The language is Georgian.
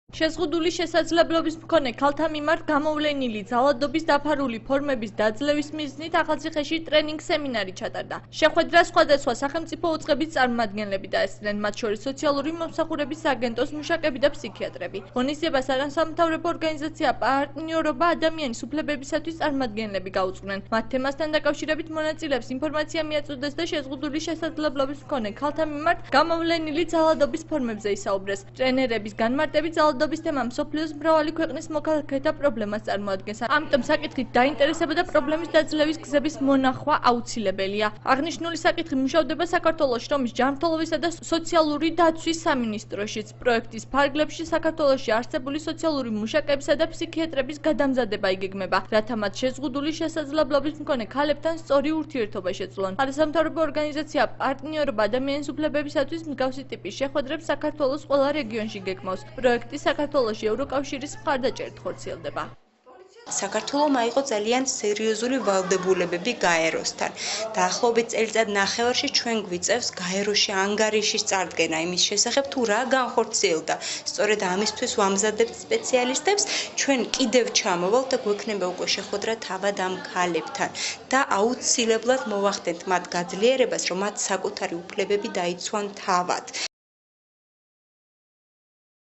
შეზღუდული შესაძლებლობის მქონე ქალთა მიმართ გამოვლენილი ძალადობის დაფარული ფორმების დაძლევის მიზნით ახალციხეში ტრენინგ სემინარი ჩატარდა. შეხვედრა სხვადასხვა სახელმწიფო უწყების წარმომადგენლები დაესწრნენ, მათ შორის სოციალური მომსახურების აგენტოს მუშაკები და ფსიქიატრები. ღონისძიებას არასამთავრობო ორგანიზაცია პარტნიორობა ადამიანის უფლებებისათვის წარმომადგენლები გაუწყვნენ. მათ თემასთან დაკავშირებით მონაწილეებს ინფორმაცია მიაწოდეს და შეზღუდული შესაძლებლობის მქონე ქალთა მიმართ გამოვლენილი ძალადობის ფორმებზე ისაუბრეს. ტრენერების განმარტებით ძალადობის თემა მსოფლიოს მრავალი ქვეყნის მოქალაქეთა პრობლემას წარმოადგენს. ამიტომ საკითხით დაინტერესება და პრობლემის დაძლევის გზების მონახვა აუცილებელია. აღნიშნული საკითხი მუშავდება საქართველოში, რომის ჯანმრთელობისა და სოციალური დაცვის სამინისტროშიც. პროექტის ფარგლებში საქართველოში არსებული სოციალური მუშაკებისა და ფსიქიატრების გადამზადება იგეგმება, რათა მათ შეზღუდული შესაძლებლობის მქონე ქალებთან სწორი ურთიერთობა შეძლონ. არასამთავრობო ორგანიზაცია პარტნიორობა ადამიანის უფლებებისათვის მსგავსი ტიპის შეხვედრებს საქართველოს ყველა რეგიონში გეგმავს. პროექტი საქართველოში ევროკავშირის მხარდაჭერით ხორციელდება. საქართველოს აიღო ძალიან სერიოზული ვალდებულებები გაეროსთან. დაახლოებით წელიწად ნახევარში ჩვენ გვიწევს გაეროში ანგარიშის წარდგენა იმის შესახებ თუ რა განხორციელდა. სწორედ ამისთვის ვამზადებთ სპეციალისტებს, ჩვენ კიდევ ჩამოვალთ და გვექნება უკვე შეხვედრა თავად ამ ქალებთან და აუცილებლად მოვახდენთ მათ გაძლიერებას, რომ მათ საკუთარი უფლებები დაიცვან თავად.